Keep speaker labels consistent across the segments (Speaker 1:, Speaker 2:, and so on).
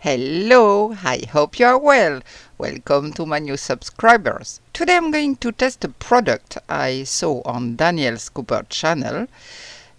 Speaker 1: Hello, I hope you are well. Welcome to my new subscribers. Today I'm going to test a product I saw on Daniel's Cooper channel.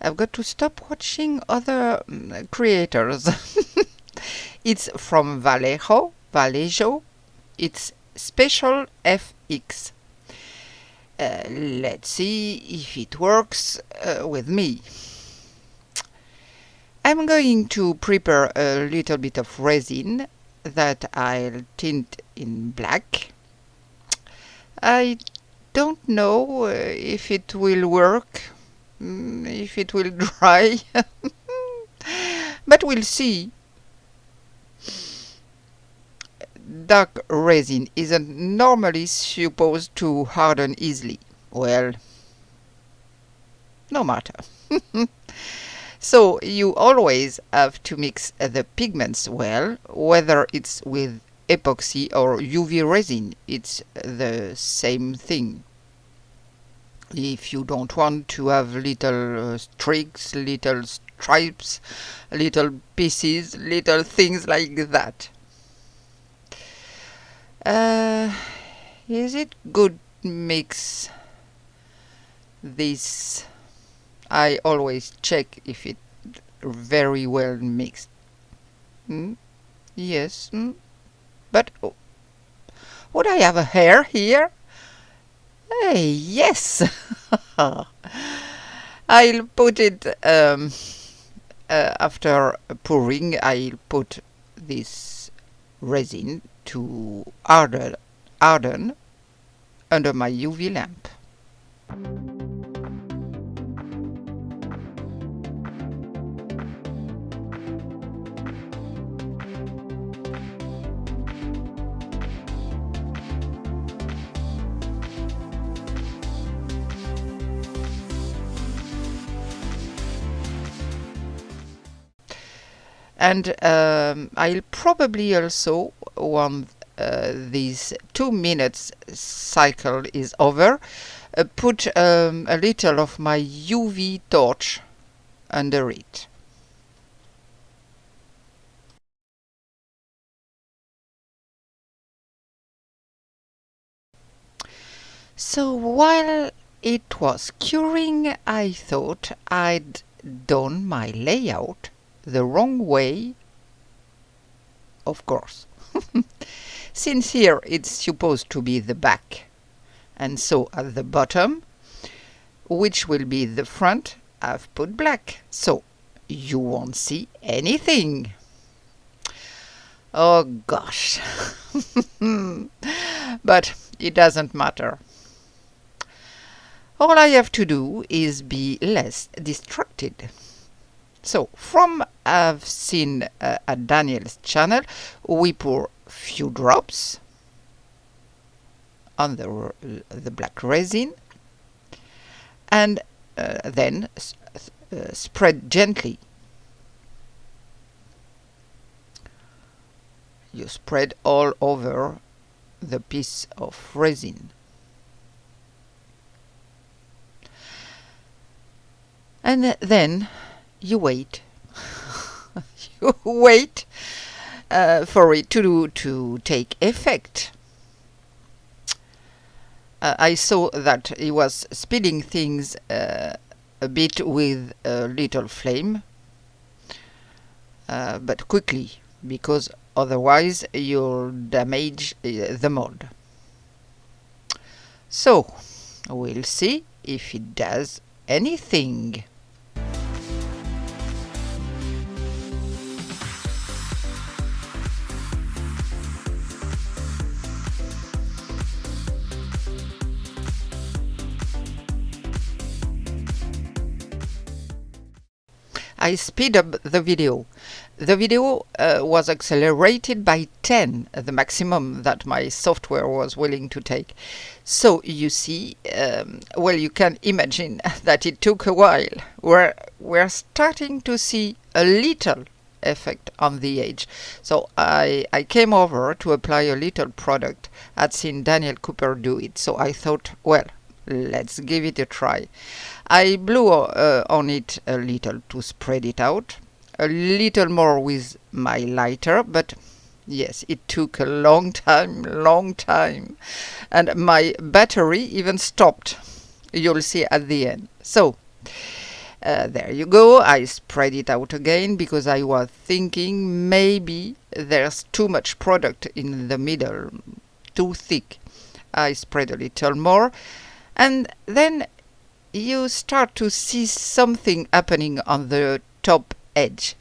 Speaker 1: I've got to stop watching other creators. It's from Vallejo. It's Special FX. Let's see if it works with me. I'm going to prepare a little bit of resin that I'll tint in black. I don't know if it will work, if it will dry, but we'll see. Dark resin isn't normally supposed to harden easily. Well, no matter. So you always have to mix the pigments well, whether it's with epoxy or UV resin, it's the same thing. If you don't want to have little streaks, little stripes, little pieces, little things like that. Is it good mix this? I always check if it very well mixed. Yes. But would I have a hair here? Hey, yes. I'll put it after pouring. I'll put this resin to harden under my UV lamp. And I'll probably also, when this 2 minutes cycle is over, put a little of my UV torch under it. So while it was curing, I thought I'd done my layout the wrong way, of course. Since here it's supposed to be the back, and so at the bottom, which will be the front, I've put black, so you won't see anything. Oh gosh. But it doesn't matter. All I have to do is be less distracted. So, from I've seen at Daniel's channel, we pour few drops on the black resin, and then spread gently. You spread all over the piece of resin. And then you wait. You wait for it to take effect. I saw that he was speeding things a bit with a little flame, but quickly, because otherwise you'll damage the mold. So we'll see if it does anything. I speed up the video. The video was accelerated by 10, the maximum that my software was willing to take. So you see, well, you can imagine that it took a while. We're starting to see a little effect on the edge. So I came over to apply a little product. I'd seen Daniel Cooper do it, so I thought, well, let's give it a try. I blew on it a little to spread it out. a little more with my lighter, but yes, it took a long time, and my battery even stopped. You'll see at the end. So there you go. I spread it out again because I was thinking maybe there's too much product in the middle, too thick. I spread a little more, and then you start to see something happening on the top edge.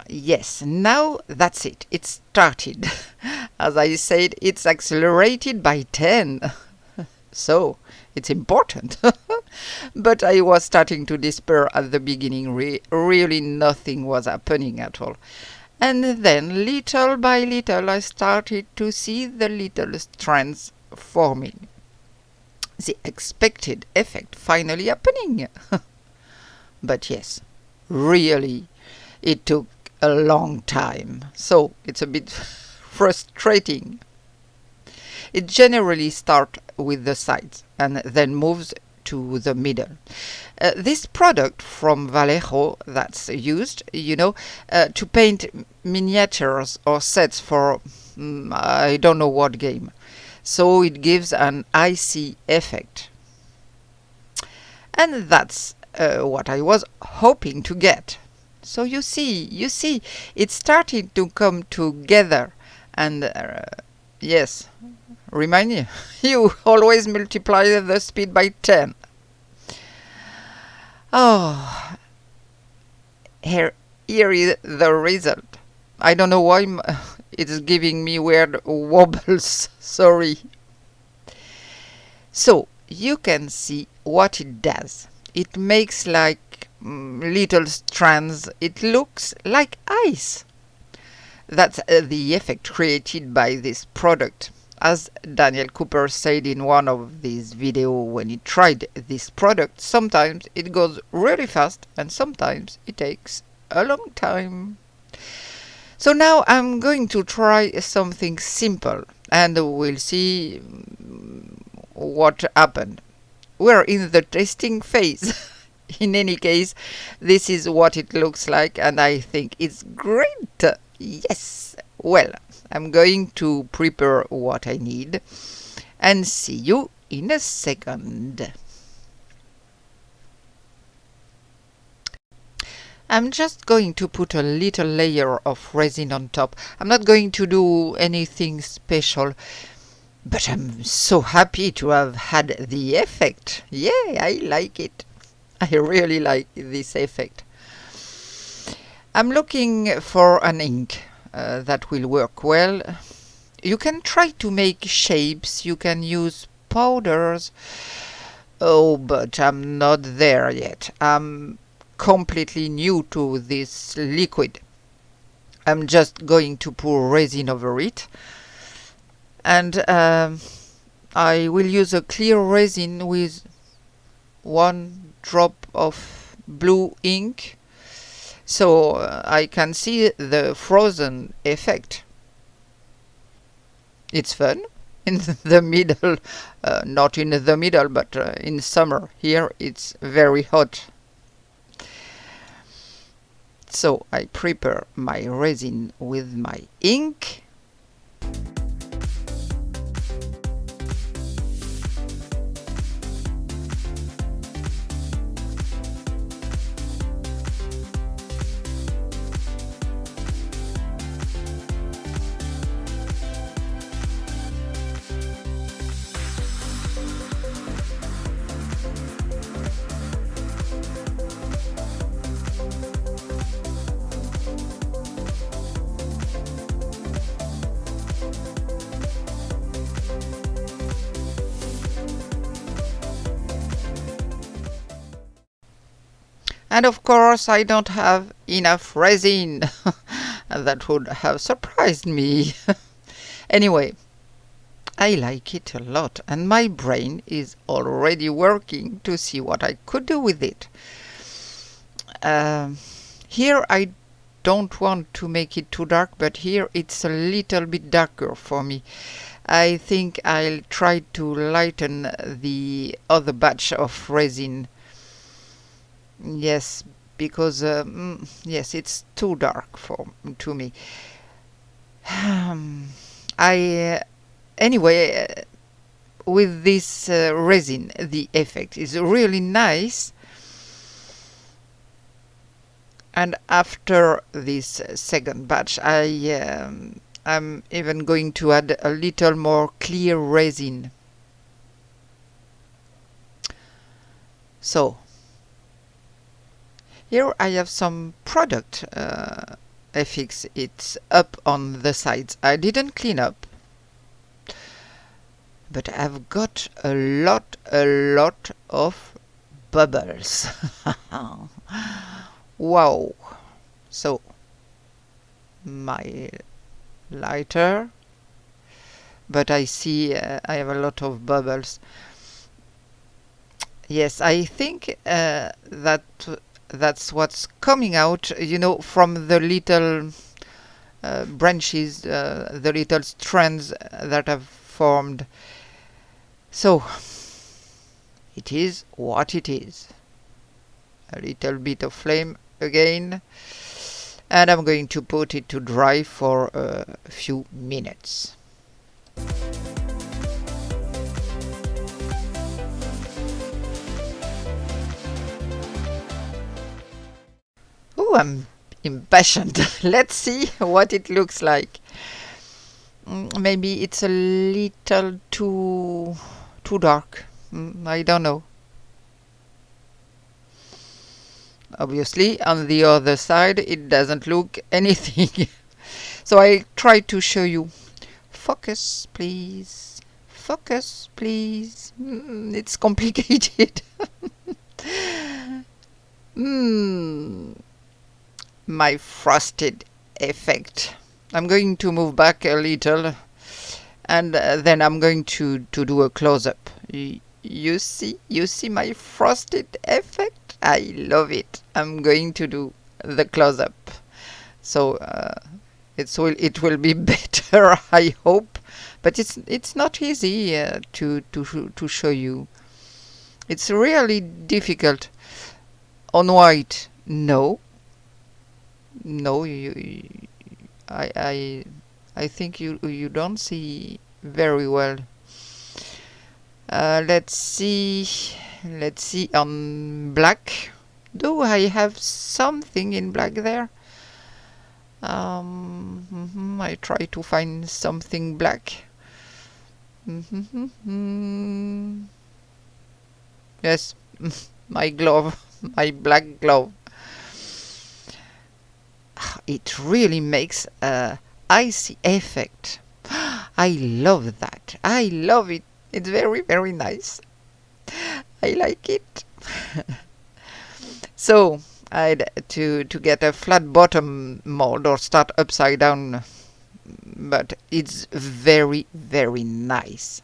Speaker 1: Yes, now that's it. It started. As I said, it's accelerated by 10. So, it's important. But I was starting to despair at the beginning. Really nothing was happening at all. And then, little by little, I started to see the little strands forming. The expected effect finally happening. But yes, really, it took a long time. So, it's a bit frustrating. It generally starts with the sides and then moves to the middle. This product from Vallejo that's used, to paint miniatures or sets for I don't know what game. So it gives an icy effect. And that's what I was hoping to get. So you see, it started to come together. And yes, remind you, you always multiply the speed by 10. Oh, here is the result. I don't know why it's giving me weird wobbles, sorry. So, you can see what it does. It makes like little strands. It looks like ice. That's the effect created by this product. As Daniel Cooper said in one of these videos when he tried this product, sometimes it goes really fast and sometimes it takes a long time. So now I'm going to try something simple and we'll see what happened. We're in the testing phase. In any case, this is what it looks like and I think it's great. Yes. Well, I'm going to prepare what I need and see you in a second. I'm just going to put a little layer of resin on top. I'm not going to do anything special, but I'm so happy to have had the effect. Yeah, I like it. I really like this effect. I'm looking for an ink that will work well. You can try to make shapes, you can use powders. Oh, but I'm not there yet. I'm completely new to this liquid. I'm just going to pour resin over it. And I will use a clear resin with 1 drop of blue ink. So I can see the frozen effect. It's fun in the middle, not in the middle, but in summer. Here it's very hot. So I prepare my resin with my ink. And of course I don't have enough resin. That would have surprised me. Anyway, I like it a lot and my brain is already working to see what I could do with it. Here I don't want to make it too dark, but here it's a little bit darker for me. I think I'll try to lighten the other batch of resin. Yes, because yes, it's too dark to me. I anyway, with this resin, the effect is really nice. And after this second batch, I'm even going to add a little more clear resin. So here I have some product FX. It's up on the sides. I didn't clean up, but I've got a lot of bubbles. Wow. So my lighter, but I see I have a lot of bubbles. Yes, I think that's what's coming out, you know, from the little branches, the little strands that have formed. So it is what it is. A little bit of flame again, and I'm going to put it to dry for a few minutes. Oh, I'm impatient. Let's see what it looks like. Maybe it's a little too dark. I don't know. Obviously, on the other side, it doesn't look anything. So I try to show you. Focus, please. Focus, please. It's complicated. My frosted effect. I'm going to move back a little, and then I'm going to do a close-up. You see my frosted effect? I love it. I'm going to do the close-up, so it will be better, I hope. But it's not easy to show you. It's really difficult. On white, no, I think you don't see very well. Let's see on black. Do I have something in black there? I try to find something black. Yes, my glove, my black glove. It really makes a icy effect. I love that. I love it. It's very, very nice. I like it. So I'd to get a flat bottom mold or start upside down, but it's very, very nice.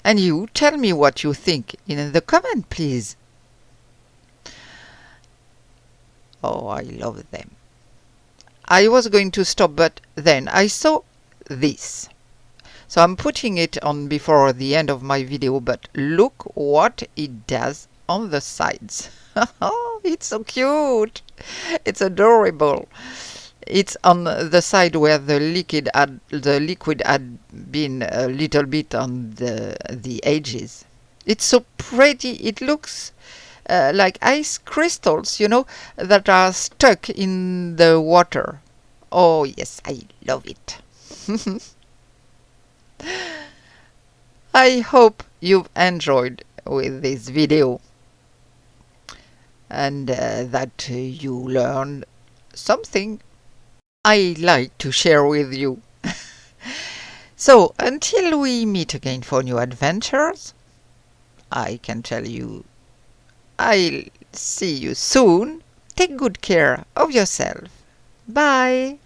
Speaker 1: And you tell me what you think in the comment, please. Oh, I love them. I was going to stop, but then I saw this. So I'm putting it on before the end of my video, but look what it does on the sides. Oh, it's so cute. It's adorable. It's on the side where the liquid had been a little bit on the edges. It's so pretty. It looks like ice crystals, you know, that are stuck in the water. Oh yes, I love it. I hope you've enjoyed with this video and that you learned something I like to share with you. So until we meet again for new adventures, I can tell you I'll see you soon. Take good care of yourself. Bye.